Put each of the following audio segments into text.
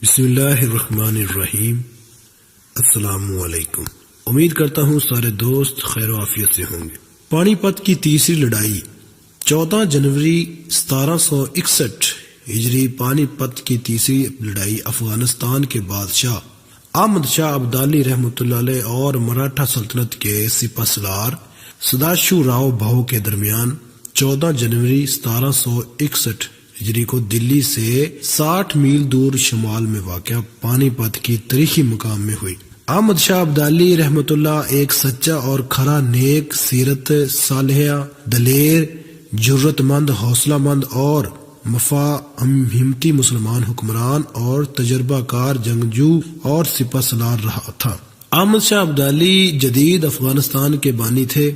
بسم اللہ الرحمن الرحیم۔ السلام علیکم۔ امید کرتا ہوں سارے دوست خیر و عافیت سے ہوں گے۔ پانی پت کی تیسری لڑائی 14 جنوری 1761 ہجری۔ پانی پت کی تیسری لڑائی افغانستان کے بادشاہ احمد شاہ ابدالی رحمۃ اللہ علیہ اور مراٹھا سلطنت کے سپہ سالار سداشو راؤ بھاؤ کے درمیان 14 جنوری 1761 ہجری کو دلی سے 60 میل دور شمال میں واقع پانی پت کی تاریخی مقام میں ہوئی۔ احمد شاہ ابدالی رحمۃ اللہ ایک سچا اور کھرا نیک سیرت صالحہ، دلیر، جرت مند، حوصلہ مند اور ہمتی مسلمان حکمران اور تجربہ کار جنگجو اور سپہ سالار رہا تھا۔ احمد شاہ ابدالی جدید افغانستان کے بانی تھے۔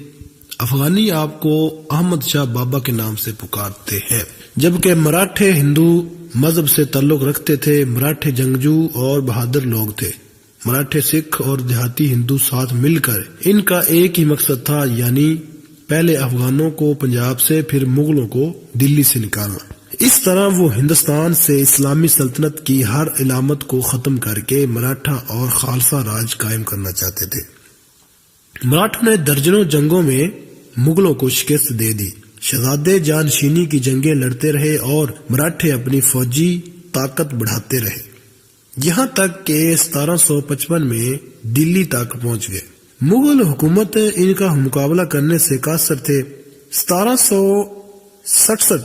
افغانی آپ کو احمد شاہ بابا کے نام سے پکارتے ہیں، جبکہ مراٹھے ہندو مذہب سے تعلق رکھتے تھے۔ مراٹھے جنگجو اور بہادر لوگ تھے۔ مراٹھے سکھ اور دیہاتی ہندو ساتھ مل کر ان کا ایک ہی مقصد تھا، یعنی پہلے افغانوں کو پنجاب سے پھر مغلوں کو دلی سے نکالنا۔ اس طرح وہ ہندوستان سے اسلامی سلطنت کی ہر علامت کو ختم کر کے مراٹھا اور خالصہ راج قائم کرنا چاہتے تھے۔ مراٹھوں نے درجنوں جنگوں میں مغلوں کو شکست دے دی، شہزادے جانشینی کی جنگیں لڑتے رہے اور مراٹھے اپنی فوجی طاقت بڑھاتے رہے، یہاں تک کہ 1755 میں دلی تک پہنچ گئے۔ مغل حکومت ان کا مقابلہ کرنے سے قاصر تھے۔ 1767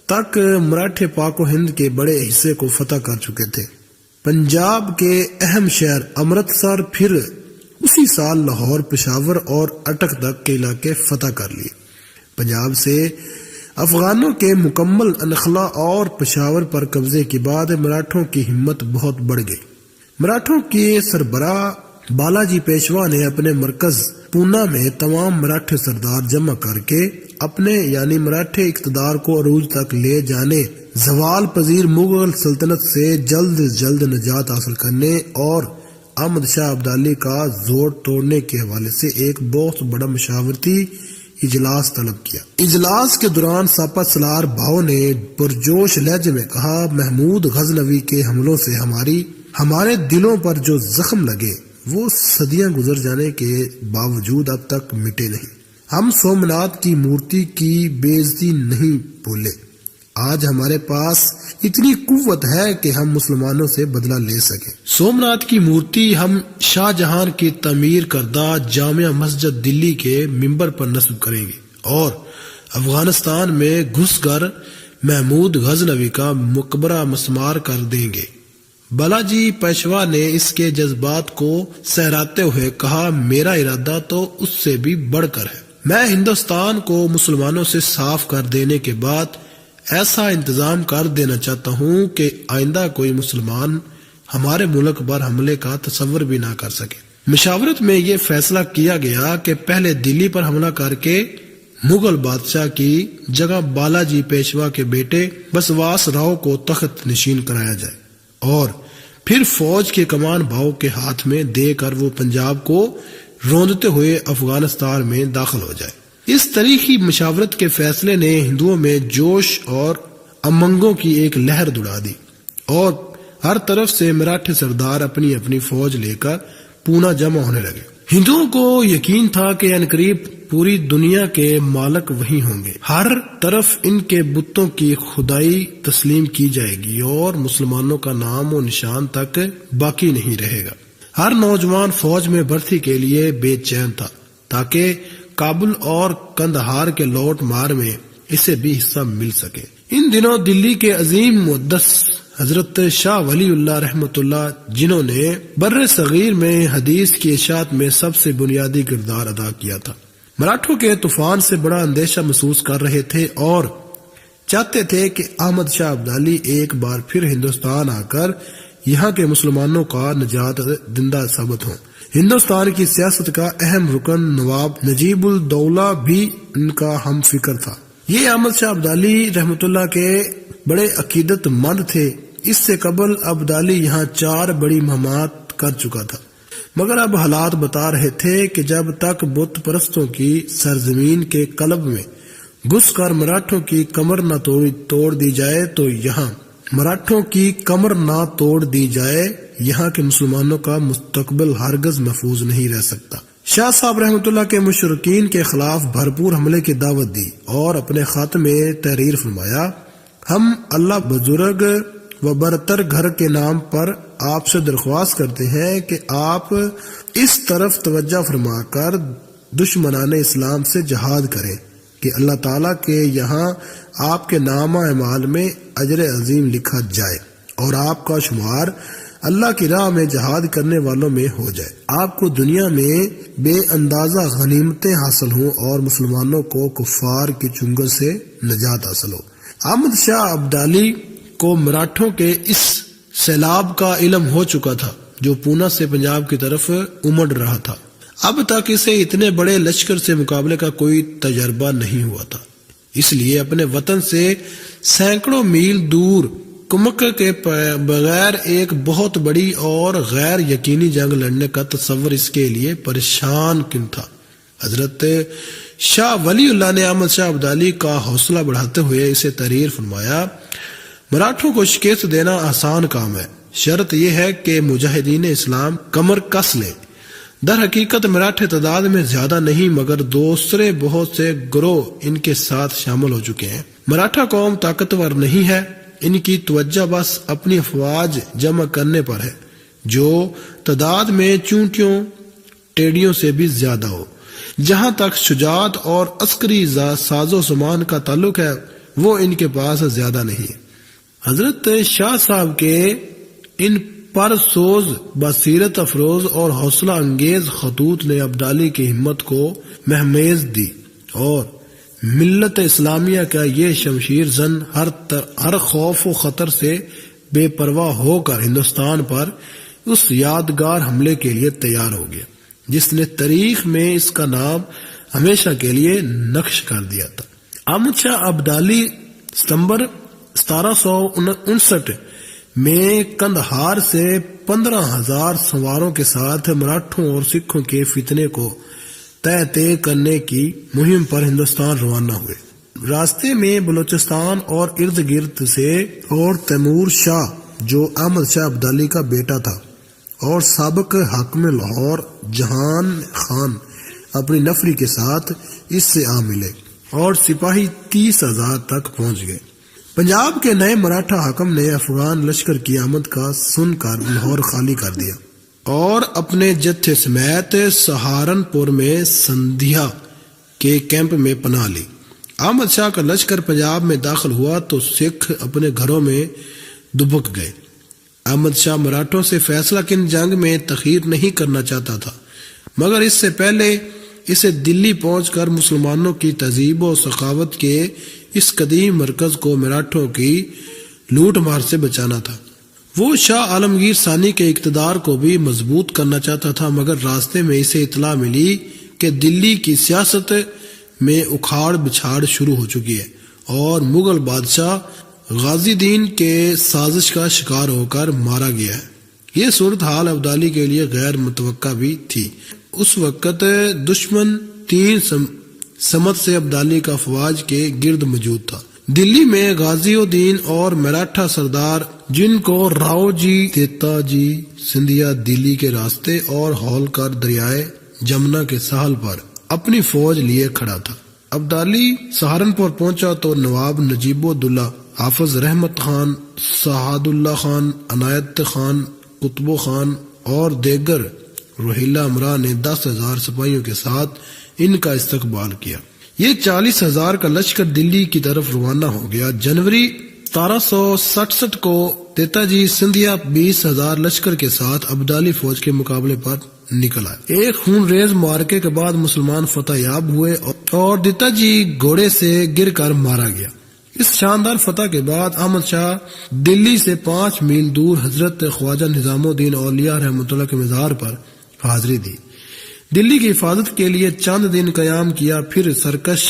تک مراٹھے پاک و ہند کے بڑے حصے کو فتح کر چکے تھے۔ پنجاب کے اہم شہر امرتسر، پھر اسی سال لاہور، پشاور اور اٹک تک کے علاقے فتح کر لیے۔ پنجاب سے افغانوں کے مکمل انخلا اور پشاور پر قبضے کے بعد مراٹھوں کی ہمت بہت بڑھ گئی۔ مراٹھوں کے سربراہ بالاجی پیشوا نے اپنے مرکز پونا میں تمام مراٹھے سردار جمع کر کے اپنے یعنی مراٹھے اقتدار کو عروج تک لے جانے، زوال پذیر مغل سلطنت سے جلد از جلد نجات حاصل کرنے اور احمد شاہ ابدالی کا زور توڑنے کے حوالے سے ایک بہت بڑا مشاورتی اجلاس طلب کیا۔ اجلاس کے دوران سپہ سالار بھاؤ نے پرجوش لہجے میں کہا، محمود غزنوی کے حملوں سے ہمارے دلوں پر جو زخم لگے وہ صدیاں گزر جانے کے باوجود اب تک مٹے نہیں۔ ہم سومناتھ کی مورتی کی بے عزتی نہیں بھولے۔ آج ہمارے پاس اتنی قوت ہے کہ ہم مسلمانوں سے بدلہ لے سکیں۔ سومناتھ کی مورتی ہم شاہ جہاں کی تعمیر کردہ جامع مسجد دلی کے ممبر پر نصب کریں گے اور افغانستان میں گھس کر محمود غزنوی کا مقبرہ مسمار کر دیں گے۔ بالاجی پیشوا نے اس کے جذبات کو سہراتے ہوئے کہا، میرا ارادہ تو اس سے بھی بڑھ کر ہے۔ میں ہندوستان کو مسلمانوں سے صاف کر دینے کے بعد ایسا انتظام کر دینا چاہتا ہوں کہ آئندہ کوئی مسلمان ہمارے ملک پر حملے کا تصور بھی نہ کر سکے۔ مشاورت میں یہ فیصلہ کیا گیا کہ پہلے دلی پر حملہ کر کے مغل بادشاہ کی جگہ بالاجی پیشوا کے بیٹے بسواس راؤ کو تخت نشین کرایا جائے اور پھر فوج کی کمان بھاؤ کے ہاتھ میں دے کر وہ پنجاب کو روندتے ہوئے افغانستان میں داخل ہو جائے۔ اس تاریخی مشاورت کے فیصلے نے ہندوؤں میں جوش اور امنگوں کی ایک لہر دوڑا دی اور ہر طرف سے مراٹھے سردار اپنی اپنی فوج لے کر پونا جمع ہونے لگے۔ ہندوؤں کو یقین تھا کہ عنقریب پوری دنیا کے مالک وہی ہوں گے، ہر طرف ان کے بتوں کی خدائی تسلیم کی جائے گی اور مسلمانوں کا نام و نشان تک باقی نہیں رہے گا۔ ہر نوجوان فوج میں بھرتی کے لیے بے چین تھا تاکہ کابل اور کندہار کے لوٹ مار میں اسے بھی حصہ مل سکے۔ ان دنوں دلی کے عظیم مقدس حضرت شاہ ولی اللہ رحمۃ اللہ، جنہوں نے بر صغیر میں حدیث کی اشاعت میں سب سے بنیادی کردار ادا کیا تھا، مراٹھوں کے طوفان سے بڑا اندیشہ محسوس کر رہے تھے اور چاہتے تھے کہ احمد شاہ ابدالی ایک بار پھر ہندوستان آ کر یہاں کے مسلمانوں کا نجات دہندہ ثابت ہوں۔ ہندوستان کی سیاست کا اہم رکن نواب نجیب الدولہ بھی ان کا ہم فکر تھا۔ یہ احمد شاہ ابدالی رحمۃ اللہ کے بڑے عقیدت مند تھے۔ اس سے قبل ابدالی یہاں 4 بڑی مہمات کر چکا تھا، مگر اب حالات بتا رہے تھے کہ جب تک بت پرستوں کی سرزمین کے قلب میں گھس کر مراٹھوں کی کمر نہ توڑ دی جائے تو یہاں مراٹھوں کی کمر نہ توڑ دی جائے، یہاں کے مسلمانوں کا مستقبل ہرگز محفوظ نہیں رہ سکتا۔ شاہ صاحب رحمۃ اللہ کے مشرکین کے خلاف بھرپور حملے کی دعوت دی اور اپنے خط میں تحریر فرمایا، ہم اللہ بزرگ و برتر گھر کے نام پر آپ سے درخواست کرتے ہیں کہ آپ اس طرف توجہ فرما کر دشمنان اسلام سے جہاد کریں کہ اللہ تعالیٰ کے یہاں آپ کے نامہ اعمال میں اجر عظیم لکھا جائے اور آپ کا شمار اللہ کی راہ میں جہاد کرنے والوں میں ہو جائے، آپ کو دنیا میں بے اندازہ غنیمتیں حاصل ہوں اور مسلمانوں کو کفار کی چنگل سے نجات حاصل ہو۔ احمد شاہ ابدالی کو مراٹھوں کے اس سیلاب کا علم ہو چکا تھا جو پونا سے پنجاب کی طرف امڑ رہا تھا۔ اب تک اسے اتنے بڑے لشکر سے مقابلے کا کوئی تجربہ نہیں ہوا تھا، اس لیے اپنے وطن سے سینکڑوں میل دور کمک کے بغیر ایک بہت بڑی اور غیر یقینی جنگ لڑنے کا تصور اس کے لیے پریشان کن تھا۔ حضرت شاہ ولی اللہ نے احمد شاہ ابدالی کا حوصلہ بڑھاتے ہوئے اسے تحریر فرمایا، مراٹھوں کو شکست دینا آسان کام ہے، شرط یہ ہے کہ مجاہدین اسلام کمر کس لیں۔ در حقیقت مراٹھے تعداد میں زیادہ نہیں مگر دوسرے بہت سے گروہ ان کے ساتھ شامل ہو چکے ہیں۔ مراٹھا قوم طاقتور نہیں ہے، ان کی توجہ بس اپنی افواج جمع کرنے پر ہے جو تعداد میں چونٹیوں ٹیڑیوں سے بھی زیادہ ہو۔ جہاں تک شجاعت اور عسکری ساز و سامان کا تعلق ہے وہ ان کے پاس زیادہ نہیں۔ حضرت شاہ صاحب کے ان پر سوز بصیرت افروز اور حوصلہ انگیز خطوط نے ابدالی کی ہمت کو مہمیز دی اور ملت اسلامیہ کا یہ شمشیر زن ہر خوف و خطر سے بے پرواہ ہو کر ہندوستان پر اس یادگار حملے کے لیے تیار ہو گیا جس نے تاریخ میں اس کا نام ہمیشہ کے لیے نقش کر دیا تھا۔ احمد شاہ ابدالی ستمبر 1759 میں کندہار سے 15,000 سواروں کے ساتھ مراٹھوں اور سکھوں کے فتنے کو طے کرنے کی مہم پر ہندوستان روانہ ہوئے۔ راستے میں بلوچستان اور ارد گرد سے اور تیمور شاہ جو احمد شاہ ابدالی کا بیٹا تھا اور سابق حاکم لاہور جہان خان اپنی نفری کے ساتھ اس سے آ ملے اور سپاہی 30,000 تک پہنچ گئے۔ پنجاب کے نئے مراٹھا حاکم نے افغان لشکر کی آمد کا سن کر لاہور خالی کر دیا اور اپنے جتھے سمیت سہارنپور میں سندھیا کے کیمپ میں پناہ لی۔ احمد شاہ کا لشکر پنجاب میں داخل ہوا تو سکھ اپنے گھروں میں دبک گئے۔ احمد شاہ مراٹھوں سے فیصلہ کن جنگ میں تاخیر نہیں کرنا چاہتا تھا مگر اس سے پہلے اسے دلی پہنچ کر مسلمانوں کی تہذیب و ثقافت کے اس قدیم مرکز کو مراٹھوں کی لوٹ مار سے بچانا تھا۔ وہ شاہ عالمگیر ثانی کے اقتدار کو بھی مضبوط کرنا چاہتا تھا مگر راستے میں اسے اطلاع ملی کہ دلی کی سیاست میں اکھاڑ بچھاڑ شروع ہو چکی ہے اور مغل بادشاہ غازی دین کے سازش کا شکار ہو کر مارا گیا ہے۔ یہ صورتحال ابدالی کے لیے غیر متوقع بھی تھی۔ اس وقت دشمن 3 سمت سے ابدالی کا افواج کے گرد موجود تھا۔ دلی میں غازی الدین اور مراٹھا سردار جن کو راؤ جی تیتا جی سندھیا دلی کے راستے اور ہولکر دریائے جمنا کے ساحل پر اپنی فوج لیے کھڑا تھا۔ ابدالی سہارنپور پہنچا تو نواب نجیب الدولہ، حافظ رحمت خان، سعد اللہ خان، عنایت خان، قطب خان اور دیگر روہیلا امراء نے 10,000 سپاہیوں کے ساتھ ان کا استقبال کیا۔ یہ 40,000 کا لشکر دلی کی طرف روانہ ہو گیا۔ جنوری 1767 کو تیتا جی سندھیا 20,000 لشکر کے ساتھ ابدالی فوج کے مقابلے پر نکل آئے۔ ایک خون ریز معرکے کے بعد مسلمان فتح یاب ہوئے اور تیتا جی گھوڑے سے گر کر مارا گیا۔ اس شاندار فتح کے بعد احمد شاہ دلی سے 5 میل دور حضرت خواجہ نظام الدین اولیاء رحمۃ اللہ کے مزار پر حاضری دی۔ دلی کی حفاظت کے لیے چند دن قیام کیا، پھر سرکش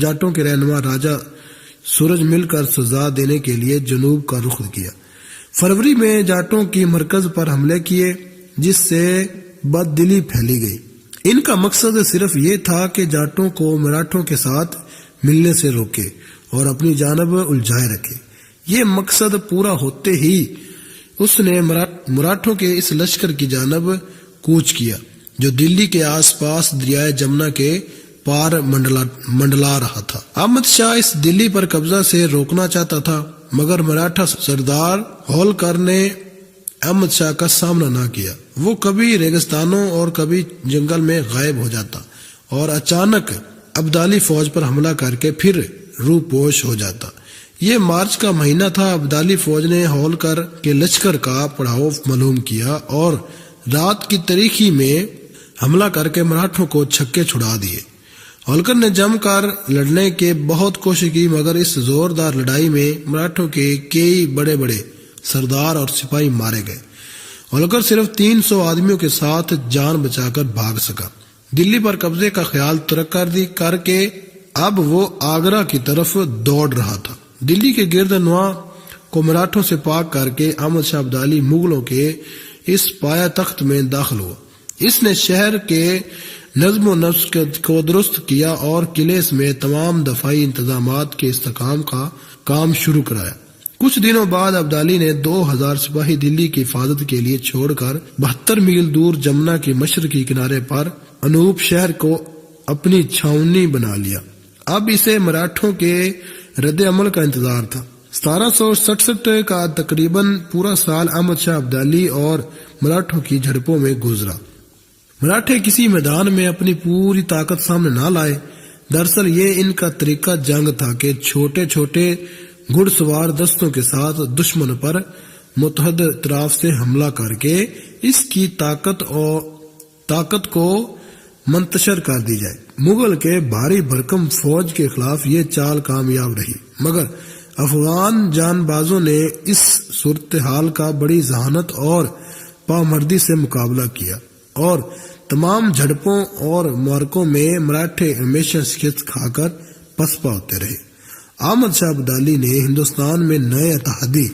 جاٹوں کے رہنما راجہ سورج مل کر سزا دینے کے لیے جنوب کا رخ کیا۔ فروری میں جاٹوں کی مرکز پر حملے کیے جس سے بد دلی پھیلی گئی۔ ان کا مقصد صرف یہ تھا کہ جاٹوں کو مراٹھوں کے ساتھ ملنے سے روکے اور اپنی جانب الجھائے رکھے۔ یہ مقصد پورا ہوتے ہی اس نے مراٹھوں کے اس لشکر کی جانب کوچ کیا جو دلی کے آس پاس دریائے جمنا کے پار منڈلا رہا تھا۔ احمد شاہ اس دلی پر قبضہ سے روکنا چاہتا تھا، مگر مراٹھا سردار ہولکر نے احمد شاہ کا سامنا نہ کیا۔ وہ کبھی ریگستانوں اور کبھی جنگل میں غائب ہو جاتا اور اچانک ابدالی فوج پر حملہ کر کے پھر روپوش ہو جاتا۔ یہ مارچ کا مہینہ تھا۔ ابدالی فوج نے ہولکر کے لشکر کا پڑاؤ معلوم کیا اور رات کی تاریکی میں حملہ کر کے مراٹھوں کو چھکے چھڑا دیے۔ ہولکر نے جم کر لڑنے کی بہت کوشش کی، مگر اس زوردار لڑائی میں مراٹھوں کے کئی بڑے بڑے سردار اور سپاہی مارے گئے۔ ہولکر صرف 300 آدمیوں کے ساتھ جان بچا کر بھاگ سکا۔ دلی پر قبضے کا خیال ترک کر کے اب وہ آگرہ کی طرف دوڑ رہا تھا۔ دلی کے گرد نواح کو مراٹھوں سے پاک کر کے احمد شاہ ابدالی مغلوں کے اس پایا تخت میں داخل ہوا۔ اس نے شہر کے نظم و نسق کو درست کیا اور قلعے میں تمام دفاعی انتظامات کے استحکام کا کام شروع کرایا۔ کچھ دنوں بعد ابدالی نے 2000 سپاہی دلی کی حفاظت کے لیے چھوڑ کر 72 میل دور جمنا کے مشرقی کنارے پر انوپ شہر کو اپنی چھاؤنی بنا لیا۔ اب اسے مراٹھوں کے رد عمل کا انتظار تھا۔ 1767 کا تقریباً پورا سال احمد شاہ ابدالی اور مراٹھوں کی جھڑپوں میں گزرا۔ مراٹھے کسی میدان میں اپنی پوری طاقت سامنے نہ لائے۔ دراصل یہ ان کا طریقہ جنگ تھا کہ چھوٹے چھوٹے گھڑ سوار دستوں کے ساتھ دشمن پر متحد اطراف سے حملہ کر کے اس کی طاقت کو منتشر کر دی جائے۔ مغل کے بھاری بھرکم فوج کے خلاف یہ چال کامیاب رہی، مگر افغان جان بازوں نے اس صورتحال کا بڑی ذہانت اور پامردی سے مقابلہ کیا اور تمام جھڑپوں اور معرکوں میں مراٹھے ہمیشہ شکست کھا کر پسپا ہوتے رہے۔ احمد شاہ ابدالی نے ہندوستان میں نئے اتحادی